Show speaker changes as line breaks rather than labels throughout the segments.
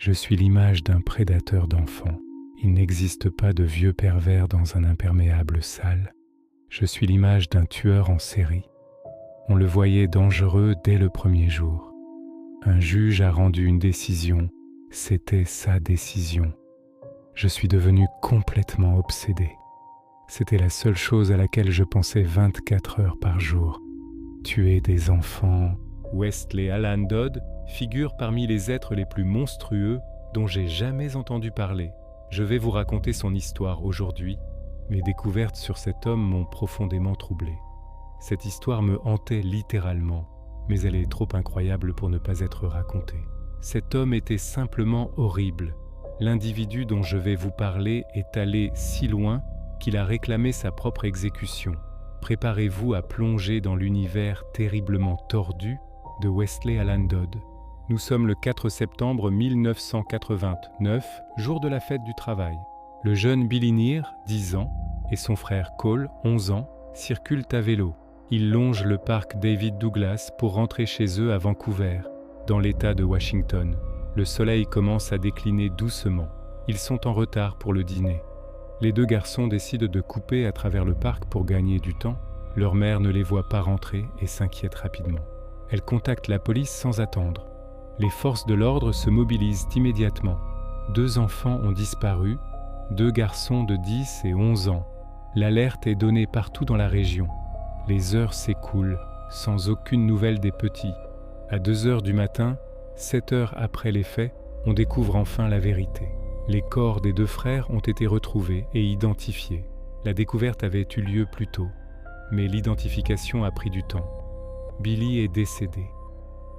Je suis l'image d'un prédateur d'enfants. Il n'existe pas de vieux pervers dans un imperméable sale. Je suis l'image d'un tueur en série. On le voyait dangereux dès le premier jour. Un juge a rendu une décision. C'était sa décision. Je suis devenu complètement obsédé. C'était la seule chose à laquelle je pensais 24 heures par jour. Tuer des enfants.
Wesley Alan Dodd figure parmi les êtres les plus monstrueux dont j'ai jamais entendu parler. Je vais vous raconter son histoire aujourd'hui. Mes découvertes sur cet homme m'ont profondément troublé. Cette histoire me hantait littéralement, mais elle est trop incroyable pour ne pas être racontée. Cet homme était simplement horrible. L'individu dont je vais vous parler est allé si loin qu'il a réclamé sa propre exécution. Préparez-vous à plonger dans l'univers terriblement tordu de Wesley Alan Dodd. Nous sommes le 4 septembre 1989, jour de la fête du travail. Le jeune Billy Neer, 10 ans, et son frère Cole, 11 ans, circulent à vélo. Ils longent le parc David Douglas pour rentrer chez eux à Vancouver, dans l'État de Washington. Le soleil commence à décliner doucement. Ils sont en retard pour le dîner. Les deux garçons décident de couper à travers le parc pour gagner du temps. Leur mère ne les voit pas rentrer et s'inquiète rapidement. Elle contacte la police sans attendre. Les forces de l'ordre se mobilisent immédiatement. 2 enfants ont disparu, 2 garçons de 10 et 11 ans. L'alerte est donnée partout dans la région. Les heures s'écoulent, sans aucune nouvelle des petits. À 2 heures du matin, 7 heures après les faits, on découvre enfin la vérité. Les corps des 2 frères ont été retrouvés et identifiés. La découverte avait eu lieu plus tôt, mais l'identification a pris du temps. Billy est décédé.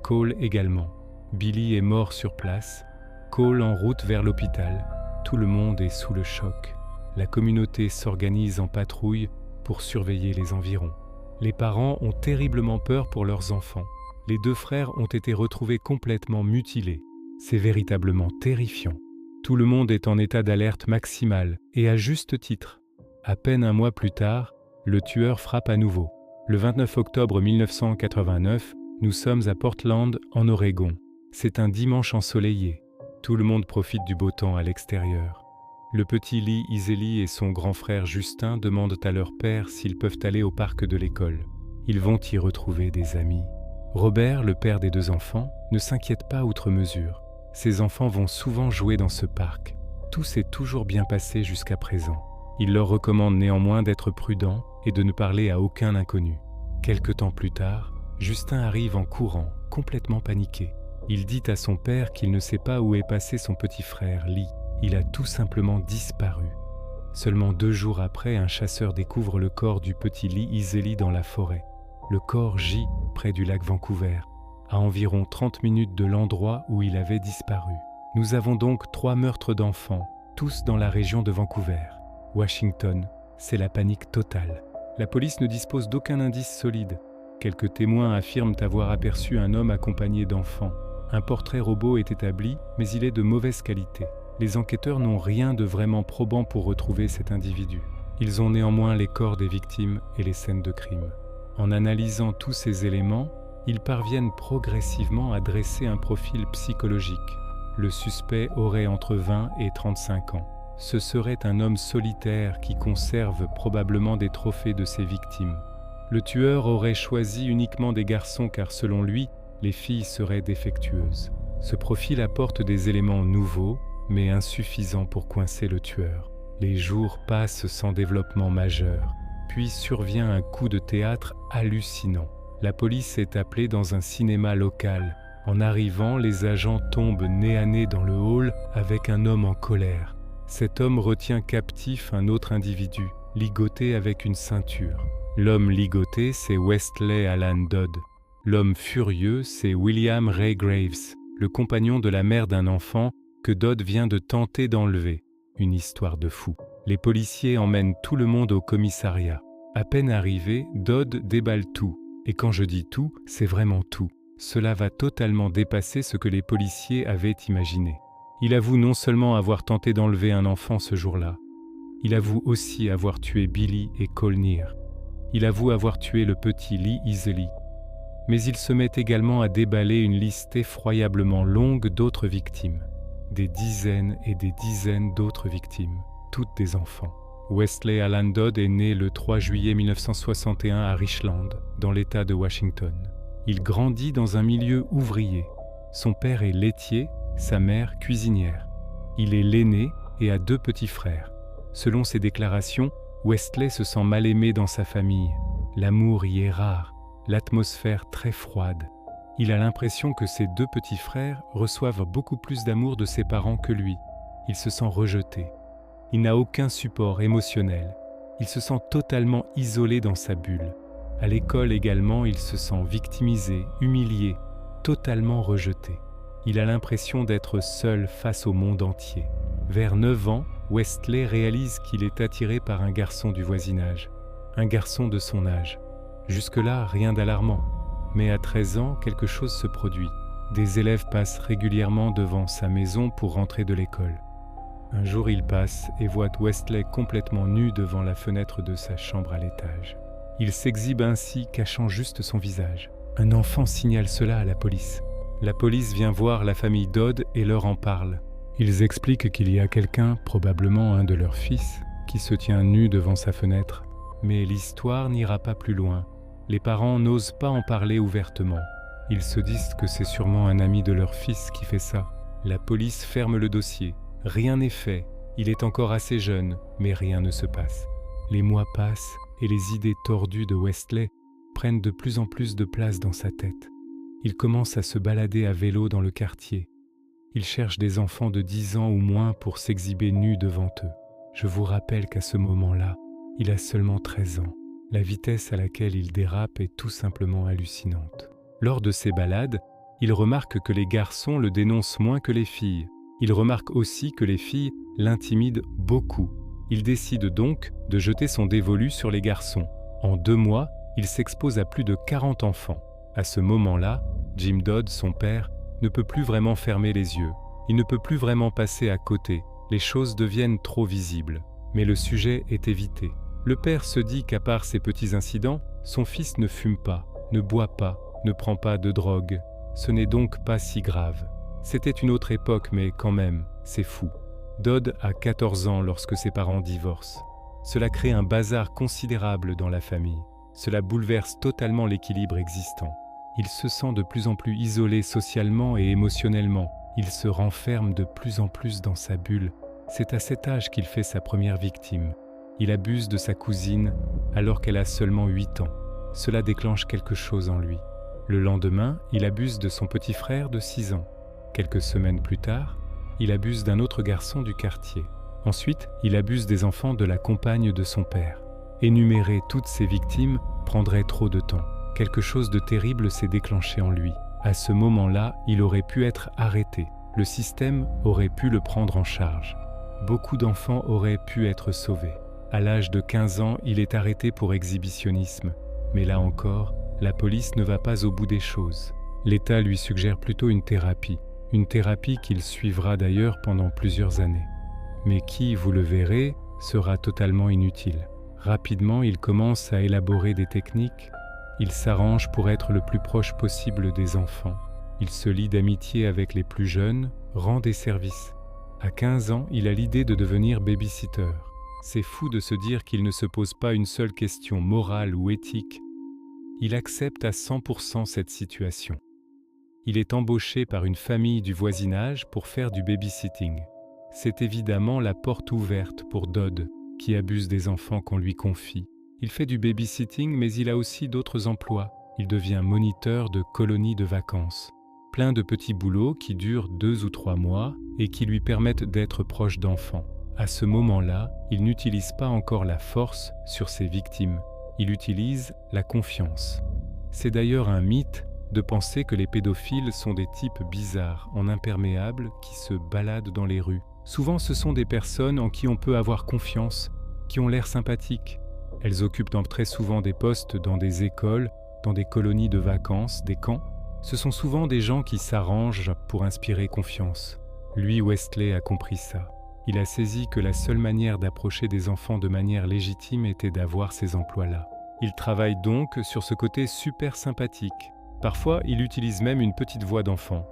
Cole également. Billy est mort sur place. Cole en route vers l'hôpital. Tout le monde est sous le choc. La communauté s'organise en patrouille pour surveiller les environs. Les parents ont terriblement peur pour leurs enfants. Les 2 frères ont été retrouvés complètement mutilés. C'est véritablement terrifiant. Tout le monde est en état d'alerte maximale, et à juste titre. À peine un mois plus tard, le tueur frappe à nouveau. Le 29 octobre 1989, nous sommes à Portland, en Oregon. C'est un dimanche ensoleillé. Tout le monde profite du beau temps à l'extérieur. Le petit Lee Iseli et son grand frère Justin demandent à leur père s'ils peuvent aller au parc de l'école. Ils vont y retrouver des amis. Robert, le père des 2 enfants, ne s'inquiète pas outre mesure. Ses enfants vont souvent jouer dans ce parc. Tout s'est toujours bien passé jusqu'à présent. Il leur recommande néanmoins d'être prudents et de ne parler à aucun inconnu. Quelque temps plus tard, Justin arrive en courant, complètement paniqué. Il dit à son père qu'il ne sait pas où est passé son petit frère, Lee. Il a tout simplement disparu. Seulement 2 jours après, un chasseur découvre le corps du petit Lee Iseli dans la forêt. Le corps gît près du lac Vancouver, à environ 30 minutes de l'endroit où il avait disparu. Nous avons donc 3 meurtres d'enfants, tous dans la région de Vancouver. Washington, c'est la panique totale. La police ne dispose d'aucun indice solide. Quelques témoins affirment avoir aperçu un homme accompagné d'enfants. Un portrait robot est établi, mais il est de mauvaise qualité. Les enquêteurs n'ont rien de vraiment probant pour retrouver cet individu. Ils ont néanmoins les corps des victimes et les scènes de crime. En analysant tous ces éléments, ils parviennent progressivement à dresser un profil psychologique. Le suspect aurait entre 20 et 35 ans. Ce serait un homme solitaire qui conserve probablement des trophées de ses victimes. Le tueur aurait choisi uniquement des garçons car selon lui, les filles seraient défectueuses. Ce profil apporte des éléments nouveaux, mais insuffisants pour coincer le tueur. Les jours passent sans développement majeur, puis survient un coup de théâtre hallucinant. La police est appelée dans un cinéma local. En arrivant, les agents tombent nez à nez dans le hall avec un homme en colère. Cet homme retient captif un autre individu, ligoté avec une ceinture. L'homme ligoté, c'est Wesley Alan Dodd. L'homme furieux, c'est William Ray Graves, le compagnon de la mère d'un enfant que Dodd vient de tenter d'enlever. Une histoire de fou. Les policiers emmènent tout le monde au commissariat. À peine arrivé, Dodd déballe tout. Et quand je dis tout, c'est vraiment tout. Cela va totalement dépasser ce que les policiers avaient imaginé. Il avoue non seulement avoir tenté d'enlever un enfant ce jour-là, il avoue aussi avoir tué Billy et Cole Neer. Il avoue avoir tué le petit Lee Iseli. Mais il se met également à déballer une liste effroyablement longue d'autres victimes. des dizaines et des dizaines d'autres victimes, toutes des enfants. Wesley Alan Dodd est né le 3 juillet 1961 à Richland, dans l'État de Washington. Il grandit dans un milieu ouvrier. Son père est laitier, sa mère cuisinière. Il est l'aîné et a 2 petits frères. Selon ses déclarations, Wesley se sent mal aimé dans sa famille. L'amour y est rare, l'atmosphère très froide. Il a l'impression que ses 2 petits frères reçoivent beaucoup plus d'amour de ses parents que lui. Il se sent rejeté. Il n'a aucun support émotionnel. Il se sent totalement isolé dans sa bulle. À l'école également, il se sent victimisé, humilié, totalement rejeté. Il a l'impression d'être seul face au monde entier. Vers 9 ans, Wesley réalise qu'il est attiré par un garçon du voisinage, un garçon de son âge. Jusque-là, rien d'alarmant. Mais à 13 ans, quelque chose se produit. Des élèves passent régulièrement devant sa maison pour rentrer de l'école. Un jour, il passe et voit Wesley complètement nu devant la fenêtre de sa chambre à l'étage. Il s'exhibe ainsi, cachant juste son visage. Un enfant signale cela à la police. La police vient voir la famille Dodd et leur en parle. Ils expliquent qu'il y a quelqu'un, probablement un de leurs fils, qui se tient nu devant sa fenêtre. Mais l'histoire n'ira pas plus loin. Les parents n'osent pas en parler ouvertement. Ils se disent que c'est sûrement un ami de leur fils qui fait ça. La police ferme le dossier. Rien n'est fait. Il est encore assez jeune, mais rien ne se passe. Les mois passent et les idées tordues de Wesley prennent de plus en plus de place dans sa tête. Il commence à se balader à vélo dans le quartier. Il cherche des enfants de 10 ans ou moins pour s'exhiber nus devant eux. Je vous rappelle qu'à ce moment-là, il a seulement 13 ans. La vitesse à laquelle il dérape est tout simplement hallucinante. Lors de ses balades, il remarque que les garçons le dénoncent moins que les filles. Il remarque aussi que les filles l'intimident beaucoup. Il décide donc de jeter son dévolu sur les garçons. En 2 mois, il s'expose à plus de 40 enfants. À ce moment-là, Jim Dodd, son père, ne peut plus vraiment fermer les yeux. Il ne peut plus vraiment passer à côté. Les choses deviennent trop visibles. Mais le sujet est évité. Le père se dit qu'à part ces petits incidents, son fils ne fume pas, ne boit pas, ne prend pas de drogue. Ce n'est donc pas si grave. C'était une autre époque, mais quand même, c'est fou. Dodd a 14 ans lorsque ses parents divorcent. Cela crée un bazar considérable dans la famille. Cela bouleverse totalement l'équilibre existant. Il se sent de plus en plus isolé socialement et émotionnellement. Il se renferme de plus en plus dans sa bulle. C'est à cet âge qu'il fait sa première victime. Il abuse de sa cousine alors qu'elle a seulement 8 ans. Cela déclenche quelque chose en lui. Le lendemain, il abuse de son petit frère de 6 ans. Quelques semaines plus tard, il abuse d'un autre garçon du quartier. Ensuite, il abuse des enfants de la compagne de son père. Énumérer toutes ces victimes prendrait trop de temps. Quelque chose de terrible s'est déclenché en lui. À ce moment-là, il aurait pu être arrêté. Le système aurait pu le prendre en charge. Beaucoup d'enfants auraient pu être sauvés. À l'âge de 15 ans, il est arrêté pour exhibitionnisme. Mais là encore, la police ne va pas au bout des choses. L'État lui suggère plutôt une thérapie qu'il suivra d'ailleurs pendant plusieurs années. Mais qui, vous le verrez, sera totalement inutile. Rapidement, il commence à élaborer des techniques. Il s'arrange pour être le plus proche possible des enfants. Il se lie d'amitié avec les plus jeunes, rend des services. À 15 ans, il a l'idée de devenir babysitter. C'est fou de se dire qu'il ne se pose pas une seule question morale ou éthique. Il accepte à 100% cette situation. Il est embauché par une famille du voisinage pour faire du babysitting. C'est évidemment la porte ouverte pour Dodd, qui abuse des enfants qu'on lui confie. Il fait du babysitting, mais il a aussi d'autres emplois. Il devient moniteur de colonies de vacances. Plein de petits boulots qui durent 2 ou 3 mois et qui lui permettent d'être proche d'enfants. À ce moment-là, il n'utilise pas encore la force sur ses victimes. Il utilise la confiance. C'est d'ailleurs un mythe de penser que les pédophiles sont des types bizarres, en imperméables, qui se baladent dans les rues. Souvent, ce sont des personnes en qui on peut avoir confiance, qui ont l'air sympathiques. Elles occupent très souvent des postes dans des écoles, dans des colonies de vacances, des camps. Ce sont souvent des gens qui s'arrangent pour inspirer confiance. Lui, Wesley, a compris ça. Il a saisi que la seule manière d'approcher des enfants de manière légitime était d'avoir ces emplois-là. Il travaille donc sur ce côté super sympathique. Parfois, il utilise même une petite voix d'enfant.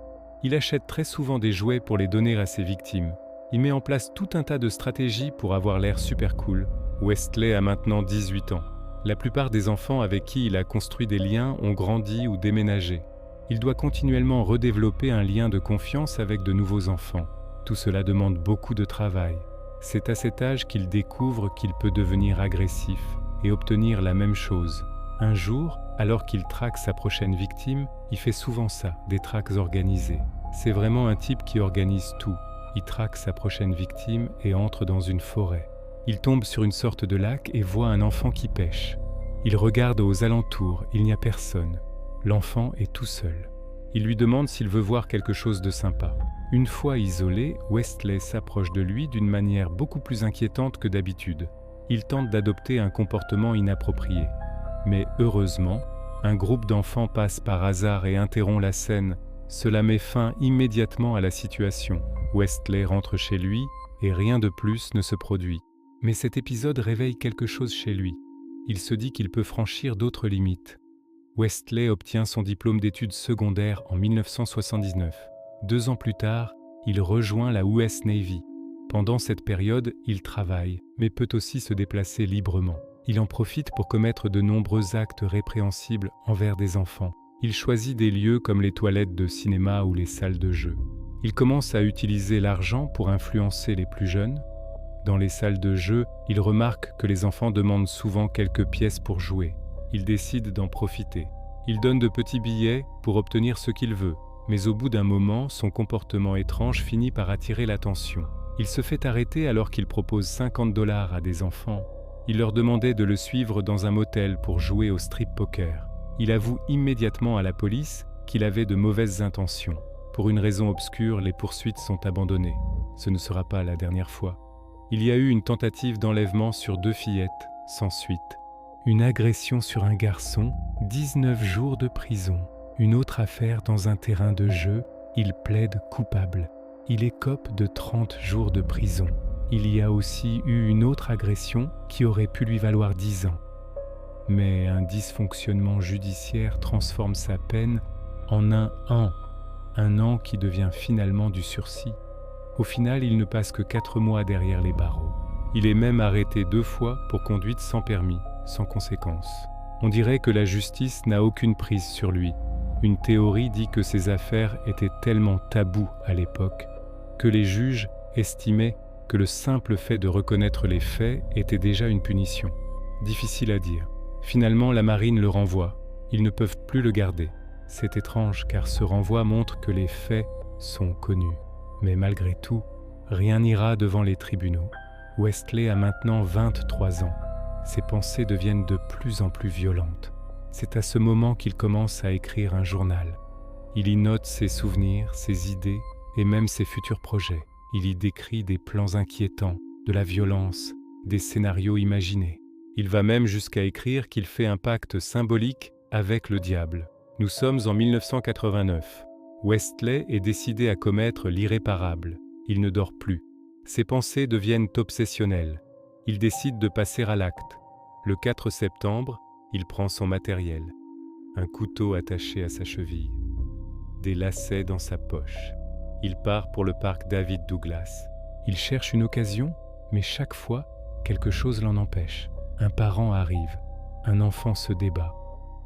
Il achète très souvent des jouets pour les donner à ses victimes. Il met en place tout un tas de stratégies pour avoir l'air super cool. Westley a maintenant 18 ans. La plupart des enfants avec qui il a construit des liens ont grandi ou déménagé. Il doit continuellement redévelopper un lien de confiance avec de nouveaux enfants. Tout cela demande beaucoup de travail. C'est à cet âge qu'il découvre qu'il peut devenir agressif et obtenir la même chose. Un jour, alors qu'il traque sa prochaine victime, il fait souvent ça, des traques organisées. C'est vraiment un type qui organise tout. Il traque sa prochaine victime et entre dans une forêt. Il tombe sur une sorte de lac et voit un enfant qui pêche. Il regarde aux alentours, il n'y a personne. L'enfant est tout seul. Il lui demande s'il veut voir quelque chose de sympa. Une fois isolé, Westley s'approche de lui d'une manière beaucoup plus inquiétante que d'habitude. Il tente d'adopter un comportement inapproprié. Mais heureusement, un groupe d'enfants passe par hasard et interrompt la scène. Cela met fin immédiatement à la situation. Westley rentre chez lui et rien de plus ne se produit. Mais cet épisode réveille quelque chose chez lui. Il se dit qu'il peut franchir d'autres limites. Westley obtient son diplôme d'études secondaires en 1979. 2 ans plus tard, il rejoint la US Navy. Pendant cette période, il travaille, mais peut aussi se déplacer librement. Il en profite pour commettre de nombreux actes répréhensibles envers des enfants. Il choisit des lieux comme les toilettes de cinéma ou les salles de jeu. Il commence à utiliser l'argent pour influencer les plus jeunes. Dans les salles de jeu, il remarque que les enfants demandent souvent quelques pièces pour jouer. Il décide d'en profiter. Il donne de petits billets pour obtenir ce qu'il veut. Mais au bout d'un moment, son comportement étrange finit par attirer l'attention. Il se fait arrêter alors qu'il propose $50 à des enfants. Il leur demandait de le suivre dans un motel pour jouer au strip poker. Il avoue immédiatement à la police qu'il avait de mauvaises intentions. Pour une raison obscure, les poursuites sont abandonnées. Ce ne sera pas la dernière fois. Il y a eu une tentative d'enlèvement sur 2 fillettes, sans suite. Une agression sur un garçon, 19 jours de prison. Une autre affaire dans un terrain de jeu, il plaide coupable. Il écope de 30 jours de prison. Il y a aussi eu une autre agression qui aurait pu lui valoir 10 ans. Mais un dysfonctionnement judiciaire transforme sa peine en un an qui devient finalement du sursis. Au final, il ne passe que 4 mois derrière les barreaux. Il est même arrêté 2 fois pour conduite sans permis, sans conséquence. On dirait que la justice n'a aucune prise sur lui. Une théorie dit que ces affaires étaient tellement tabous à l'époque que les juges estimaient que le simple fait de reconnaître les faits était déjà une punition. Difficile à dire. Finalement, la marine le renvoie. Ils ne peuvent plus le garder. C'est étrange car ce renvoi montre que les faits sont connus. Mais malgré tout, rien n'ira devant les tribunaux. Westley a maintenant 23 ans. Ses pensées deviennent de plus en plus violentes. C'est à ce moment qu'il commence à écrire un journal. Il y note ses souvenirs, ses idées et même ses futurs projets. Il y décrit des plans inquiétants, de la violence, des scénarios imaginés. Il va même jusqu'à écrire qu'il fait un pacte symbolique avec le diable. Nous sommes en 1989. Westley est décidé à commettre l'irréparable. Il ne dort plus. Ses pensées deviennent obsessionnelles. Il décide de passer à l'acte. Le 4 septembre, il prend son matériel. Un couteau attaché à sa cheville. Des lacets dans sa poche. Il part pour le parc David Douglas. Il cherche une occasion, mais chaque fois, quelque chose l'en empêche. Un parent arrive. Un enfant se débat.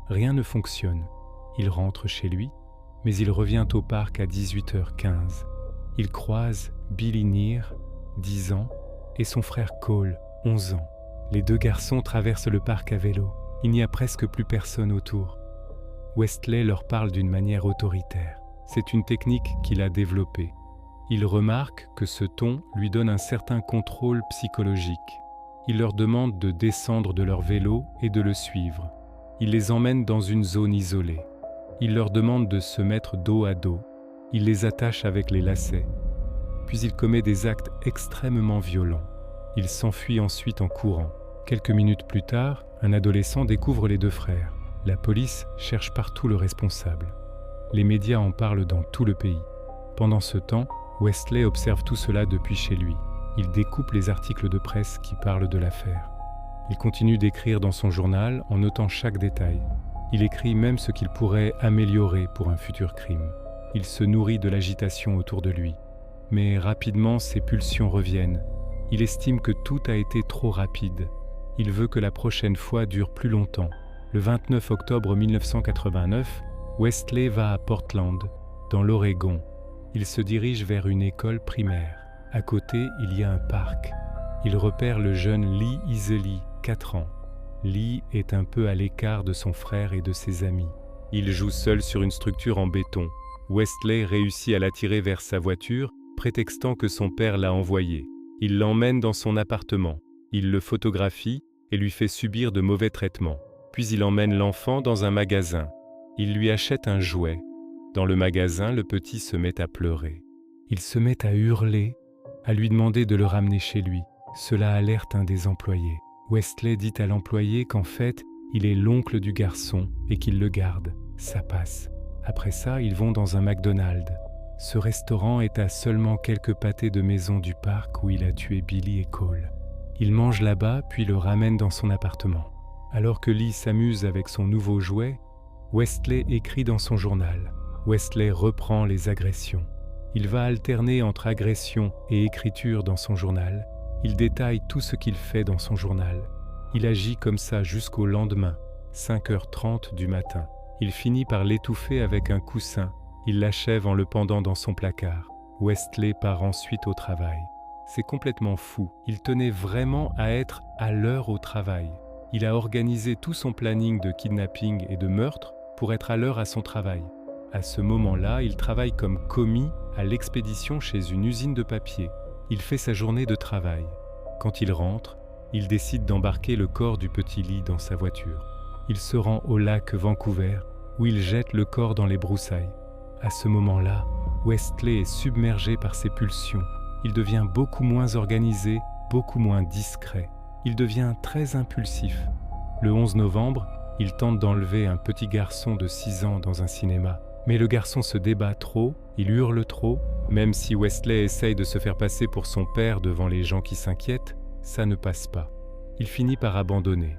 Rien ne fonctionne. Il rentre chez lui, mais il revient au parc à 18h15. Il croise Billy Neer, 10 ans, et son frère Cole, 11 ans. Les 2 garçons traversent le parc à vélo. Il n'y a presque plus personne autour. Westley leur parle d'une manière autoritaire. C'est une technique qu'il a développée. Il remarque que ce ton lui donne un certain contrôle psychologique. Il leur demande de descendre de leur vélo et de le suivre. Il les emmène dans une zone isolée. Il leur demande de se mettre dos à dos. Il les attache avec les lacets. Puis il commet des actes extrêmement violents. Il s'enfuit ensuite en courant. Quelques minutes plus tard, un adolescent découvre les 2 frères. La police cherche partout le responsable. Les médias en parlent dans tout le pays. Pendant ce temps, Westley observe tout cela depuis chez lui. Il découpe les articles de presse qui parlent de l'affaire. Il continue d'écrire dans son journal en notant chaque détail. Il écrit même ce qu'il pourrait améliorer pour un futur crime. Il se nourrit de l'agitation autour de lui. Mais rapidement, ses pulsions reviennent. Il estime que tout a été trop rapide. Il veut que la prochaine fois dure plus longtemps. Le 29 octobre 1989, Wesley va à Portland, dans l'Oregon. Il se dirige vers une école primaire. À côté, il y a un parc. Il repère le jeune Lee Isley, 4 ans. Lee est un peu à l'écart de son frère et de ses amis. Il joue seul sur une structure en béton. Wesley réussit à l'attirer vers sa voiture, prétextant que son père l'a envoyé. Il l'emmène dans son appartement. Il le photographie et lui fait subir de mauvais traitements. Puis il emmène l'enfant dans un magasin. Il lui achète un jouet. Dans le magasin, le petit se met à pleurer. Il se met à hurler, à lui demander de le ramener chez lui. Cela alerte un des employés. Wesley dit à l'employé qu'en fait, il est l'oncle du garçon et qu'il le garde. Ça passe. Après ça, ils vont dans un McDonald's. Ce restaurant est à seulement quelques pâtés de maison du parc où il a tué Billy et Cole. Il mange là-bas puis le ramène dans son appartement. Alors que Lee s'amuse avec son nouveau jouet, Wesley écrit dans son journal. Wesley reprend les agressions. Il va alterner entre agression et écriture dans son journal. Il détaille tout ce qu'il fait dans son journal. Il agit comme ça jusqu'au lendemain, 5h30 du matin. Il finit par l'étouffer avec un coussin. Il l'achève en le pendant dans son placard. Wesley part ensuite au travail. C'est complètement fou. Il tenait vraiment à être à l'heure au travail. Il a organisé tout son planning de kidnapping et de meurtre pour être à l'heure à son travail. À ce moment-là, il travaille comme commis à l'expédition chez une usine de papier. Il fait sa journée de travail. Quand il rentre, il décide d'embarquer le corps du petit Lee dans sa voiture. Il se rend au lac Vancouver, où il jette le corps dans les broussailles. À ce moment-là, Wesley est submergé par ses pulsions. Il devient beaucoup moins organisé, beaucoup moins discret. Il devient très impulsif. Le 11 novembre, il tente d'enlever un petit garçon de 6 ans dans un cinéma. Mais le garçon se débat trop, il hurle trop. Même si Wesley essaye de se faire passer pour son père devant les gens qui s'inquiètent, ça ne passe pas. Il finit par abandonner.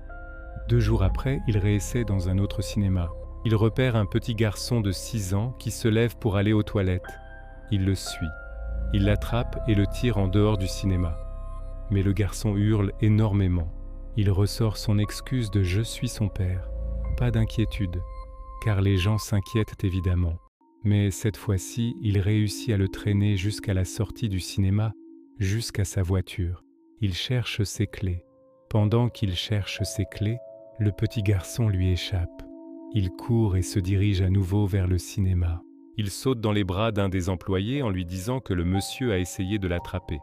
2 jours après, il réessaie dans un autre cinéma. Il repère un petit garçon de 6 ans qui se lève pour aller aux toilettes. Il le suit. Il l'attrape et le tire en dehors du cinéma. Mais le garçon hurle énormément. Il ressort son excuse de « je suis son père ». Pas d'inquiétude, car les gens s'inquiètent évidemment. Mais cette fois-ci, il réussit à le traîner jusqu'à la sortie du cinéma, jusqu'à sa voiture. Il cherche ses clés. Pendant qu'il cherche ses clés, le petit garçon lui échappe. Il court et se dirige à nouveau vers le cinéma. Il saute dans les bras d'un des employés en lui disant que le monsieur a essayé de l'attraper.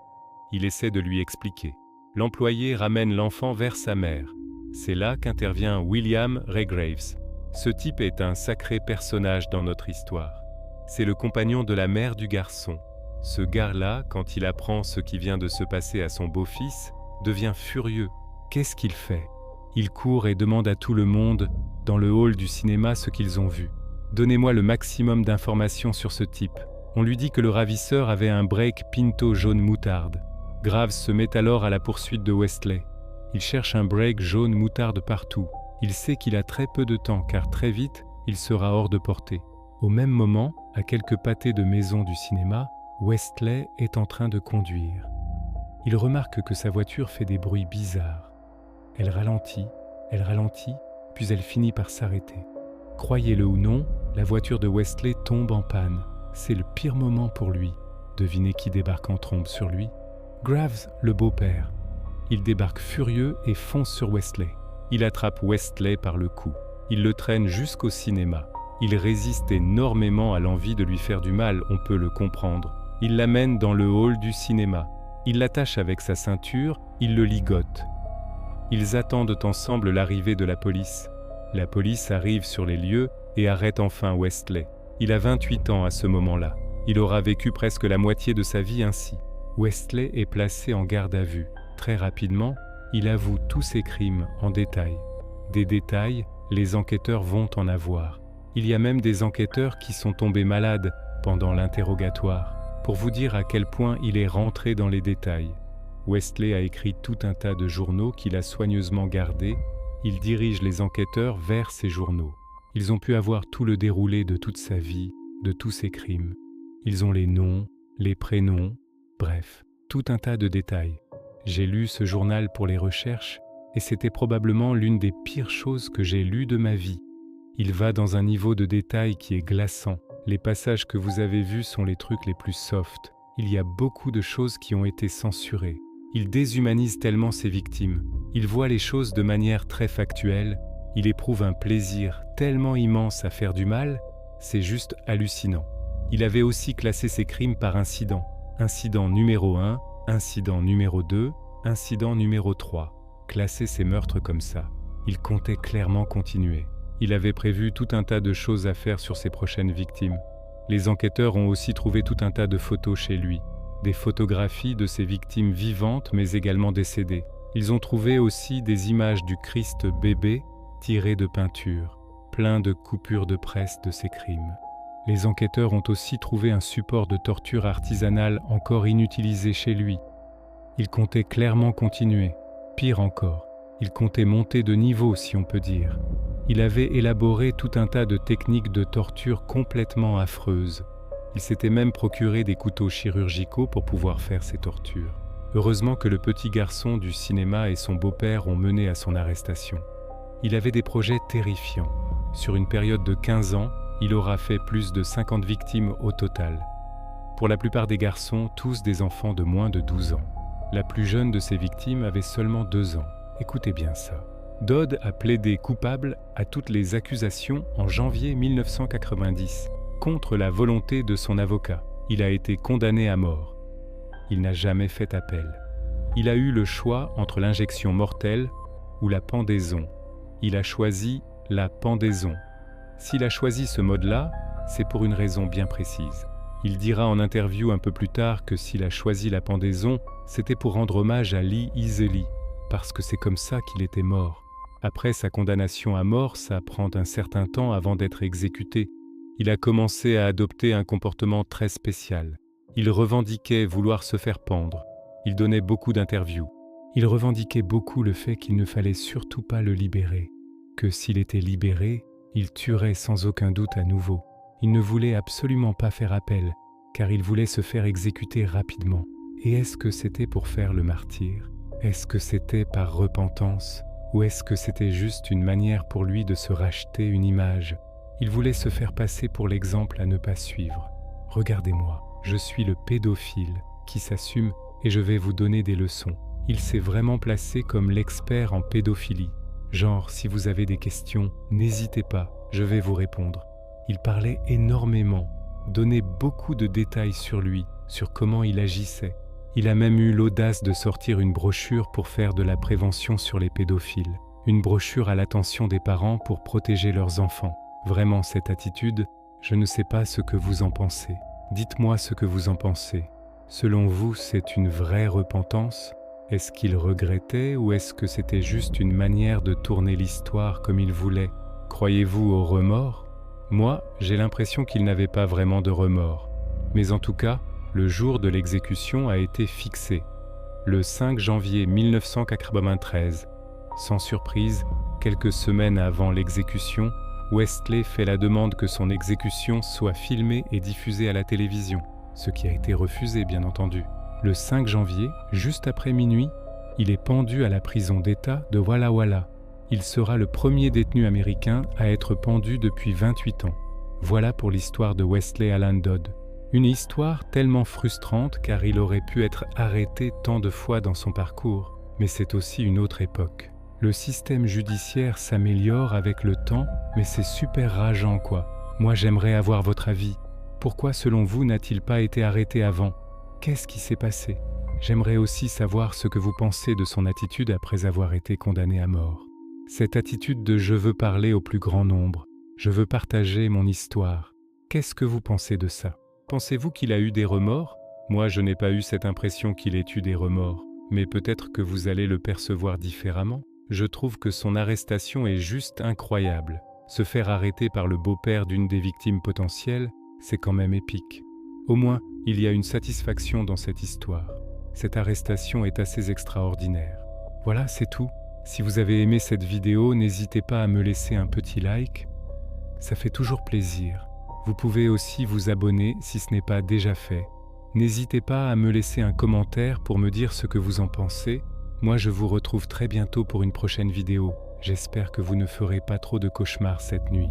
Il essaie de lui expliquer. L'employé ramène l'enfant vers sa mère. C'est là qu'intervient William Ray Graves. Ce type est un sacré personnage dans notre histoire. C'est le compagnon de la mère du garçon. Ce gars-là, quand il apprend ce qui vient de se passer à son beau-fils, devient furieux. Qu'est-ce qu'il fait? Il court et demande à tout le monde, dans le hall du cinéma, ce qu'ils ont vu. Donnez-moi le maximum d'informations sur ce type. On lui dit que le ravisseur avait un break Pinto jaune moutarde. Graves se met alors à la poursuite de Wesley. Il cherche un break jaune moutarde partout. Il sait qu'il a très peu de temps car très vite, il sera hors de portée. Au même moment, à quelques pâtés de maison du cinéma, Wesley est en train de conduire. Il remarque que sa voiture fait des bruits bizarres. Elle ralentit, puis elle finit par s'arrêter. Croyez-le ou non, la voiture de Wesley tombe en panne. C'est le pire moment pour lui. Devinez qui débarque en trombe sur lui? Graves, le beau-père. Il débarque furieux et fonce sur Wesley. Il attrape Wesley par le cou. Il le traîne jusqu'au cinéma. Il résiste énormément à l'envie de lui faire du mal, on peut le comprendre. Il l'amène dans le hall du cinéma. Il l'attache avec sa ceinture, il le ligote. Ils attendent ensemble l'arrivée de la police. La police arrive sur les lieux et arrête enfin Wesley. Il a 28 ans à ce moment-là. Il aura vécu presque la moitié de sa vie ainsi. Wesley est placé en garde à vue. Très rapidement, il avoue tous ses crimes en détail. Des détails, les enquêteurs vont en avoir. Il y a même des enquêteurs qui sont tombés malades pendant l'interrogatoire, pour vous dire à quel point il est rentré dans les détails. Wesley a écrit tout un tas de journaux qu'il a soigneusement gardés. Il dirige les enquêteurs vers ces journaux. Ils ont pu avoir tout le déroulé de toute sa vie,
de tous ces crimes. Ils ont les noms, les prénoms, bref, tout un tas de détails. J'ai lu ce journal pour les recherches et c'était probablement l'une des pires choses que j'ai lues de ma vie. Il va dans un niveau de détail qui est glaçant. Les passages que vous avez vus sont les trucs les plus soft. Il y a beaucoup de choses qui ont été censurées. Il déshumanise tellement ses victimes. Il voit les choses de manière très factuelle. Il éprouve un plaisir tellement immense à faire du mal, c'est juste hallucinant. Il avait aussi classé ses crimes par incident. Incident numéro 1, incident numéro 2, incident numéro 3. Classer ses meurtres comme ça. Il comptait clairement continuer. Il avait prévu tout un tas de choses à faire sur ses prochaines victimes. Les enquêteurs ont aussi trouvé tout un tas de photos chez lui. Des photographies de ses victimes vivantes mais également décédées. Ils ont trouvé aussi des images du Christ bébé tirées de peinture, plein de coupures de presse de ses crimes. Les enquêteurs ont aussi trouvé un support de torture artisanale encore inutilisé chez lui. Il comptait clairement continuer. Pire encore, il comptait monter de niveau si on peut dire. Il avait élaboré tout un tas de techniques de torture complètement affreuses. Il s'était même procuré des couteaux chirurgicaux pour pouvoir faire ces tortures. Heureusement que le petit garçon du cinéma et son beau-père ont mené à son arrestation. Il avait des projets terrifiants. Sur une période de 15 ans, il aura fait plus de 50 victimes au total. Pour la plupart des garçons, tous des enfants de moins de 12 ans. La plus jeune de ces victimes avait seulement 2 ans. Écoutez bien ça. Dodd a plaidé coupable à toutes les accusations en janvier 1990, contre la volonté de son avocat. Il a été condamné à mort. Il n'a jamais fait appel. Il a eu le choix entre l'injection mortelle ou la pendaison. Il a choisi la pendaison. S'il a choisi ce mode-là, c'est pour une raison bien précise. Il dira en interview un peu plus tard que s'il a choisi la pendaison, c'était pour rendre hommage à Lee Easley, parce que c'est comme ça qu'il était mort. Après sa condamnation à mort, ça prend un certain temps avant d'être exécuté. Il a commencé à adopter un comportement très spécial. Il revendiquait vouloir se faire pendre. Il donnait beaucoup d'interviews. Il revendiquait beaucoup le fait qu'il ne fallait surtout pas le libérer, que s'il était libéré, il tuerait sans aucun doute à nouveau. Il ne voulait absolument pas faire appel, car il voulait se faire exécuter rapidement. Et est-ce que c'était pour faire le martyr? Est-ce que c'était par repentance? Ou est-ce que c'était juste une manière pour lui de se racheter une image? Il voulait se faire passer pour l'exemple à ne pas suivre. Regardez-moi, je suis le pédophile qui s'assume et je vais vous donner des leçons. Il s'est vraiment placé comme l'expert en pédophilie. Genre, si vous avez des questions, n'hésitez pas, je vais vous répondre. Il parlait énormément, donnait beaucoup de détails sur lui, sur comment il agissait. Il a même eu l'audace de sortir une brochure pour faire de la prévention sur les pédophiles. Une brochure à l'attention des parents pour protéger leurs enfants. Vraiment, cette attitude, je ne sais pas ce que vous en pensez. Dites-moi ce que vous en pensez. Selon vous, c'est une vraie repentance? Est-ce qu'il regrettait ou est-ce que c'était juste une manière de tourner l'histoire comme il voulait? Croyez-vous au remords? Moi, j'ai l'impression qu'il n'avait pas vraiment de remords. Mais en tout cas, le jour de l'exécution a été fixé, le 5 janvier 1993. Sans surprise, quelques semaines avant l'exécution, Westley fait la demande que son exécution soit filmée et diffusée à la télévision, ce qui a été refusé bien entendu. Le 5 janvier, juste après minuit, il est pendu à la prison d'État de Walla Walla. Il sera le premier détenu américain à être pendu depuis 28 ans. Voilà pour l'histoire de Westley Allan Dodd. Une histoire tellement frustrante car il aurait pu être arrêté tant de fois dans son parcours. Mais c'est aussi une autre époque. Le système judiciaire s'améliore avec le temps, mais c'est super rageant quoi. Moi j'aimerais avoir votre avis. Pourquoi selon vous n'a-t-il pas été arrêté avant? Qu'est-ce qui s'est passé? J'aimerais aussi savoir ce que vous pensez de son attitude après avoir été condamné à mort. Cette attitude de « je veux parler au plus grand nombre », « je veux partager mon histoire », qu'est-ce que vous pensez de ça? Pensez-vous qu'il a eu des remords? Moi, je n'ai pas eu cette impression qu'il ait eu des remords, mais peut-être que vous allez le percevoir différemment. Je trouve que son arrestation est juste incroyable. Se faire arrêter par le beau-père d'une des victimes potentielles, c'est quand même épique. Au moins, il y a une satisfaction dans cette histoire. Cette arrestation est assez extraordinaire. Voilà, c'est tout. Si vous avez aimé cette vidéo, n'hésitez pas à me laisser un petit like. Ça fait toujours plaisir.
Vous pouvez aussi vous abonner si ce n'est pas déjà fait. N'hésitez pas à me laisser un commentaire pour me dire ce que vous en pensez. Moi, je vous retrouve très bientôt pour une prochaine vidéo. J'espère que vous ne ferez pas trop de cauchemars cette nuit.